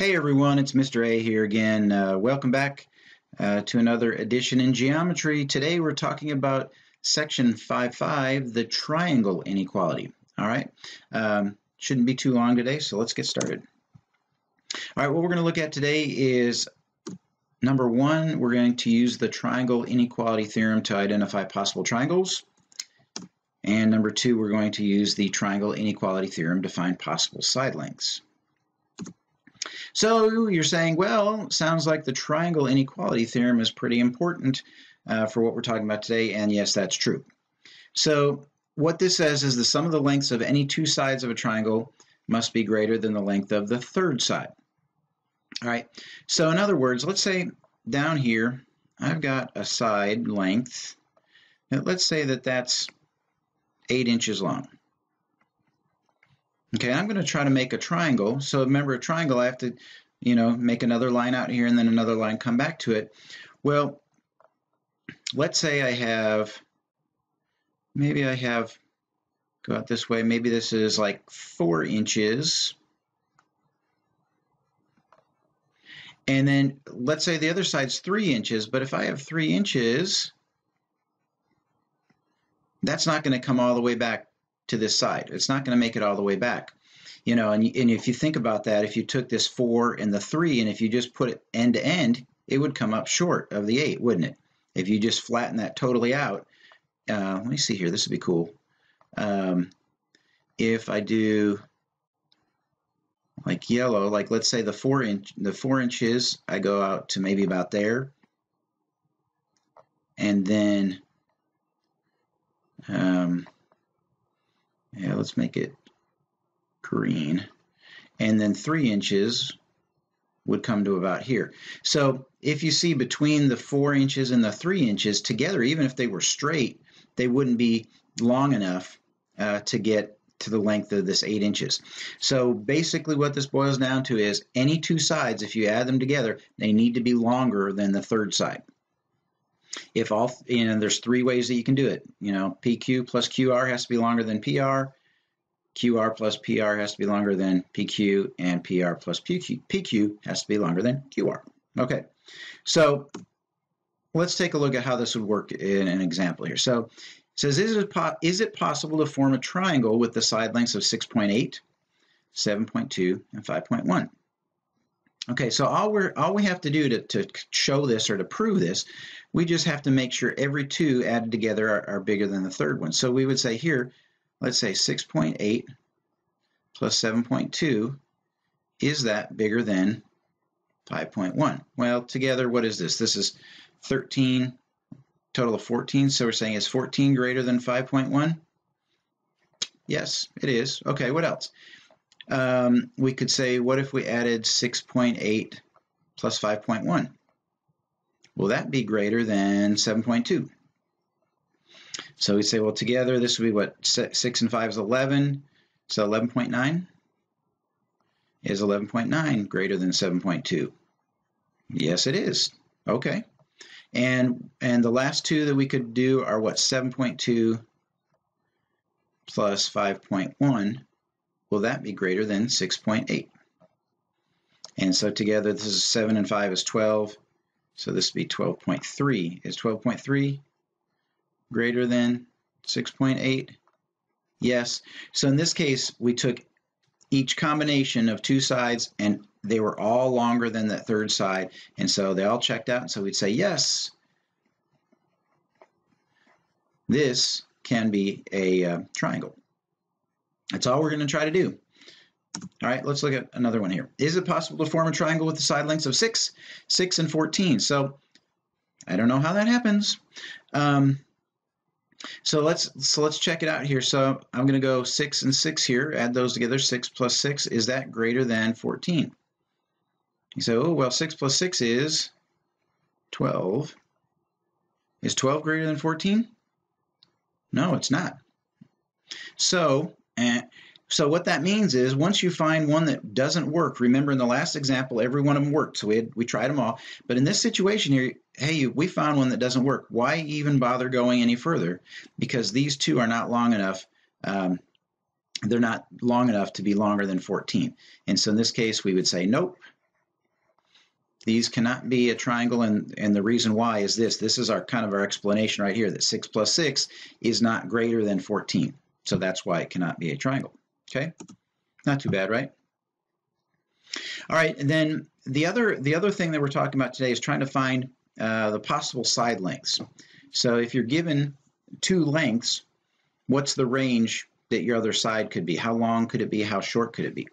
Hey everyone, it's Mr. A here again. Welcome back to another edition in geometry. Today we're talking about section 5.5, the triangle inequality. All right, shouldn't be too long today, so let's get started. All right, what we're going to look at today is number one, we're going to use the triangle inequality theorem to identify possible triangles. And number two, we're going to use the triangle inequality theorem to find possible side lengths. So you're saying, well, sounds like the triangle inequality theorem is pretty important for what we're talking about today, and yes, that's true. So what this says is the sum of the lengths of any two sides of a triangle must be greater than the length of the third side. All right, so in other words, let's say down here, I've got a side length. Now, let's say that that's 8 inches long. Okay, I'm going to try to make a triangle. So remember, a triangle, I have to, make another line out here and then another line come back to it. Well, let's say maybe I have, go out this way, maybe this is like 4 inches. And then let's say the other side's 3 inches, but if I have 3 inches, that's not going to come all the way back to this side. It's not going to make it all the way back. And if you think about that, if you took this 4 and the 3, and if you just put it end to end, it would come up short of the 8, wouldn't it? If you just flatten that totally out. Let me see here. This would be cool. If I do like yellow, like let's say the 4 inches, I go out to maybe about there. And then yeah, let's make it green. And then 3 inches would come to about here. So if you see between the 4 inches and the 3 inches together, even if they were straight, they wouldn't be long enough to get to the length of this 8 inches. So basically what this boils down to is any two sides, if you add them together, they need to be longer than the third side. If all, there's 3 ways that you can do it. PQ plus QR has to be longer than PR. QR plus PR has to be longer than PQ, and PR plus PQ has to be longer than QR. Okay, so let's take a look at how this would work in an example here. So it says, is it possible to form a triangle with the side lengths of 6.8, 7.2, and 5.1? Okay, so all we have to do to show this or to prove this, we just have to make sure every two added together are bigger than the third one. So we would say here, let's say 6.8 plus 7.2, is that bigger than 5.1? Well, together, what is this? This is 13, total of 14. So we're saying is 14 greater than 5.1? Yes, it is. Okay, what else? We could say, what if we added 6.8 plus 5.1? Will that be greater than 7.2? So we say, well, together, this would be what? 6 and 5 is 11. So 11.9 is 11.9 greater than 7.2? Yes, it is. Okay. And the last two that we could do are what? 7.2 plus 5.1. Will that be greater than 6.8? And so together, this is 7 and 5 is 12. So this would be 12.3. Is 12.3 greater than 6.8? Yes. So in this case, we took each combination of two sides, and they were all longer than that third side. And so they all checked out. And so we'd say, yes, this can be a triangle. That's all we're going to try to do. All right, let's look at another one here. Is it possible to form a triangle with the side lengths of 6, 6, and 14? So I don't know how that happens. So let's check it out here. So I'm going to go 6 and 6 here. Add those together. 6 plus 6, is that greater than 14? You say, oh, well, 6 plus 6 is 12. Is 12 greater than 14? No, it's not. So what that means is once you find one that doesn't work, remember in the last example, every one of them worked, so we tried them all. But in this situation here, hey, we found one that doesn't work. Why even bother going any further? Because these two are not long enough. They're not long enough to be longer than 14. And so in this case, we would say, nope, These cannot be a triangle, and the reason why is this. This is our kind of our explanation right here, that 6 plus 6 is not greater than 14. So that's why it cannot be a triangle. Okay? Not too bad, right? All right, and then the other thing that we're talking about today is trying to find the possible side lengths. So if you're given two lengths, what's the range that your other side could be? How long could it be? How short could it be?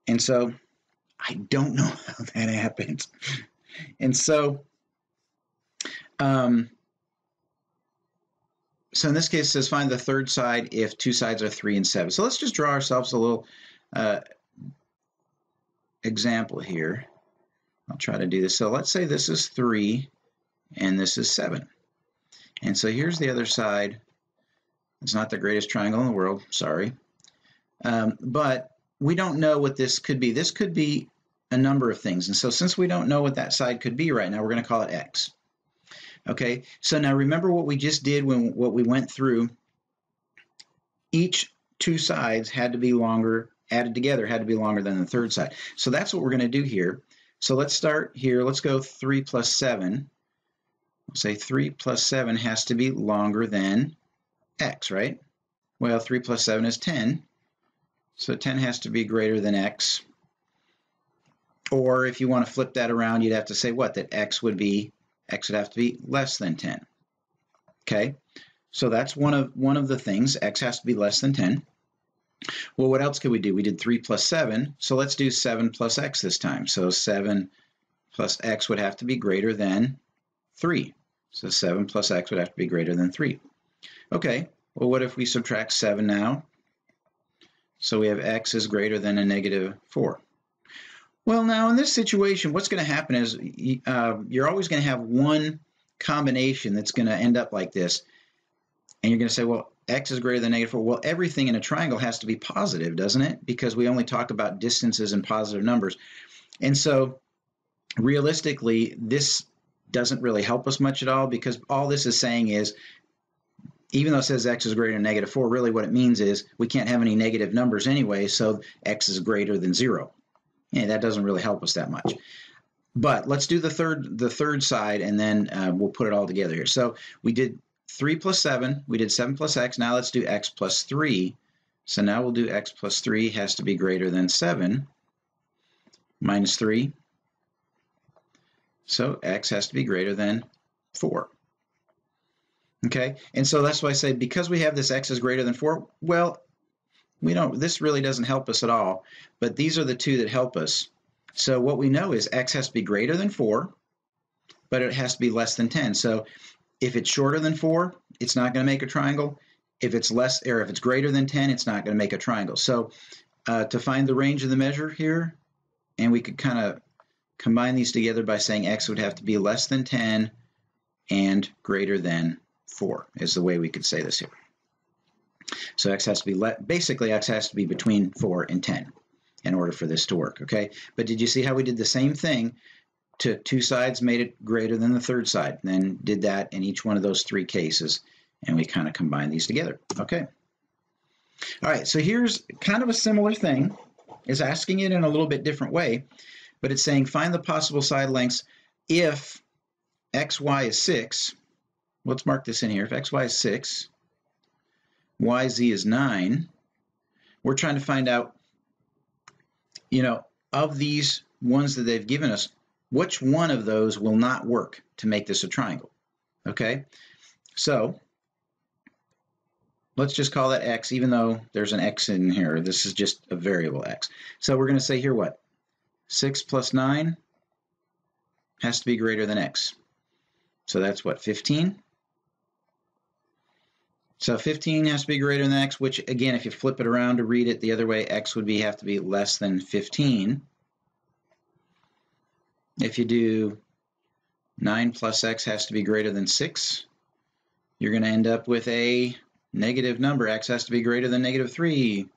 And so I don't know how that happens. And so so in this case, it says find the third side if two sides are 3 and 7. So let's just draw ourselves a little example here. I'll try to do this. So let's say this is 3 and this is 7. And so here's the other side. It's not the greatest triangle in the world, sorry. But we don't know what this could be. This could be a number of things. And so since we don't know what that side could be right now, we're going to call it x. Okay, so now remember what we just did when what we went through. Each two sides had to be longer, added together had to be longer than the third side. So that's what we're going to do here. So let's start here. Let's go 3 plus 7. We'll say 3 plus 7 has to be longer than x, right? Well, 3 plus 7 is 10. So 10 has to be greater than x. Or if you want to flip that around, you'd have to say what? That x would have to be less than 10. Okay? So that's one of the things. X has to be less than 10. Well, what else could we do? We did 3 plus 7. So let's do 7 plus x this time. So 7 plus x would have to be greater than 3. So 7 plus x would have to be greater than 3. Okay, well, what if we subtract 7 now? So we have x is greater than a negative 4. Well, now in this situation, what's going to happen is you're always going to have one combination that's going to end up like this. And you're going to say, well, x is greater than negative 4. Well, everything in a triangle has to be positive, doesn't it? Because we only talk about distances and positive numbers. And so realistically, this doesn't really help us much at all, because all this is saying is, even though it says x is greater than negative 4, really what it means is we can't have any negative numbers anyway, so x is greater than 0. Yeah, that doesn't really help us that much. But let's do the third side, and then we'll put it all together here. So we did 3 plus 7. We did 7 plus x. Now let's do x plus 3. So now we'll do x plus 3 has to be greater than 7 minus 3. So x has to be greater than 4. Okay, and so that's why I say, because we have this x is greater than 4, well, this really doesn't help us at all, but these are the two that help us. So what we know is x has to be greater than 4, but it has to be less than 10. So if it's shorter than 4, it's not going to make a triangle. If it's less, or if it's greater than 10, it's not going to make a triangle. So to find the range of the measure here, and we could kind of combine these together by saying x would have to be less than 10 and greater than 4 is the way we could say this here. So x has to be, basically x has to be between 4 and 10 in order for this to work, okay? But did you see how we did the same thing? Took two sides, made it greater than the third side, then did that in each one of those 3 cases, and we kind of combined these together, okay? All right, so here's kind of a similar thing. It's asking it in a little bit different way, but it's saying find the possible side lengths if xy is 6. Let's mark this in here. If xy is 6, yz is 9, we're trying to find out, of these ones that they've given us, which one of those will not work to make this a triangle, okay? So let's just call that x, even though there's an x in here. This is just a variable x. So we're going to say here what? 6 plus 9 has to be greater than x. So that's what, 15? So 15 has to be greater than x, which again, if you flip it around to read it the other way, x would have to be less than 15. If you do 9 plus x has to be greater than 6, you're going to end up with a negative number. X has to be greater than negative 3.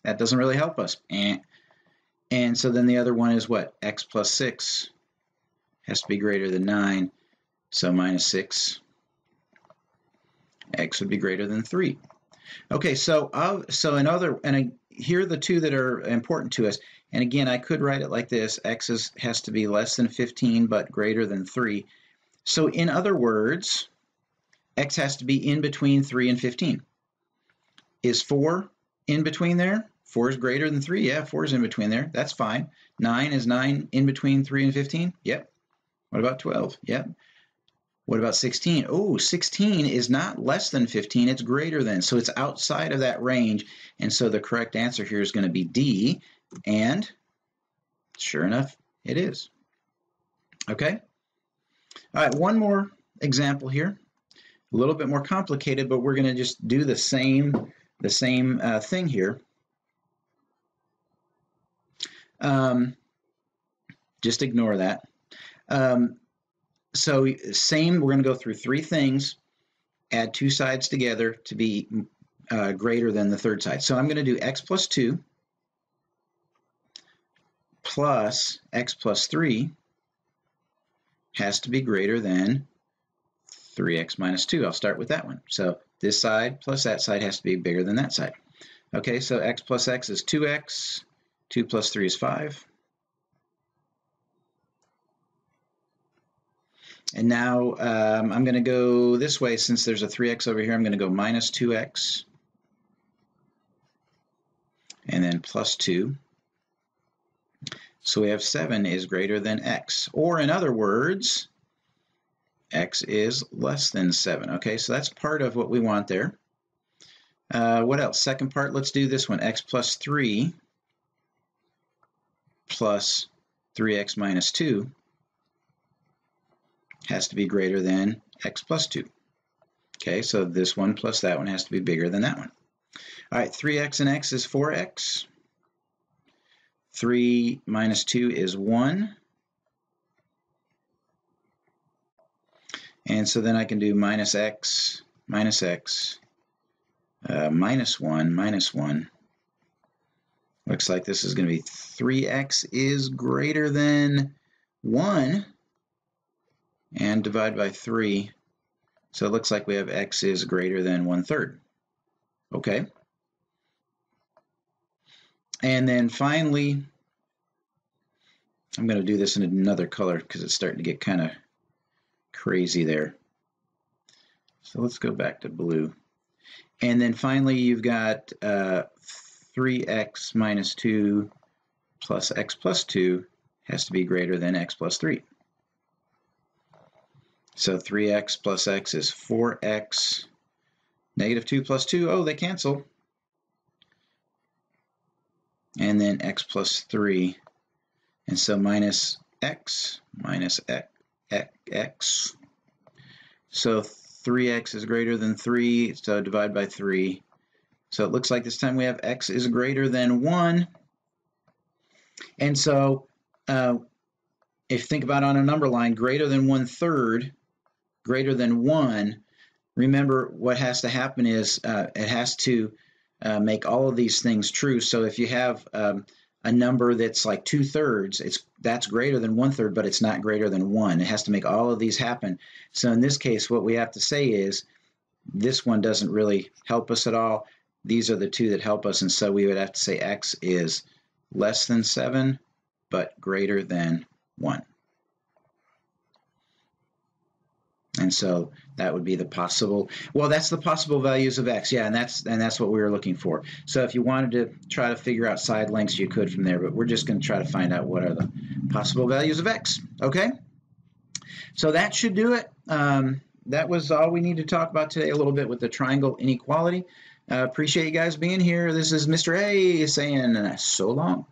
That doesn't really help us. And so then the other one is what? X plus 6 has to be greater than 9. So minus 6. X would be greater than 3. Okay, so here are the two that are important to us. And again, I could write it like this. X has to be less than 15 but greater than 3. So in other words, X has to be in between 3 and 15. Is 4 in between there? 4 is greater than 3. Yeah, 4 is in between there. That's fine. 9 is 9 in between 3 and 15? Yep. What about 12? Yep. What about 16? Oh, 16 is not less than 15. It's greater than. So it's outside of that range. And so the correct answer here is going to be D. And sure enough, it is. Okay? All right, one more example here. A little bit more complicated, but we're going to just do the same thing here. Just ignore that. So same, we're going to go through 3 things, add 2 sides together to be greater than the third side. So I'm going to do x plus 2 plus x plus 3 has to be greater than 3x minus 2. I'll start with that one. So this side plus that side has to be bigger than that side. Okay, so x plus x is 2x, 2 plus 3 is 5. And now I'm going to go this way. Since there's a 3x over here, I'm going to go minus 2x and then plus 2. So we have 7 is greater than x. Or in other words, x is less than 7. Okay, so that's part of what we want there. What else? Second part, let's do this one. X plus 3 plus 3x minus 2 has to be greater than x plus 2. Okay, so this one plus that one has to be bigger than that one. All right, 3x and x is 4x. 3 minus 2 is 1. And so then I can do minus x, minus 1. Looks like this is going to be 3x is greater than 1. And divide by 3. So it looks like we have x is greater than 1/3. Okay. And then finally, I'm going to do this in another color because it's starting to get kind of crazy there. So let's go back to blue. And then finally, you've got 3x minus 2 plus x plus 2 has to be greater than x plus 3. So 3x plus x is 4x. Negative 2 plus 2, oh, they cancel. And then x plus 3. And so minus x minus x. So 3x is greater than 3, so divide by 3. So it looks like this time we have x is greater than 1. And so if you think about on a number line, greater than 1/3, greater than 1, remember what has to happen is it has to make all of these things true. So if you have a number that's like 2/3, that's greater than 1/3, but it's not greater than 1. It has to make all of these happen. So in this case, what we have to say is this one doesn't really help us at all. These are the two that help us, and so we would have to say x is less than 7, but greater than 1. And so that would be the possible, well, that's the possible values of x, yeah, and that's what we were looking for. So if you wanted to try to figure out side lengths, you could from there, but we're just going to try to find out what are the possible values of x, okay? So that should do it. That was all we need to talk about today, a little bit with the triangle inequality. Appreciate you guys being here. This is Mr. A saying so long.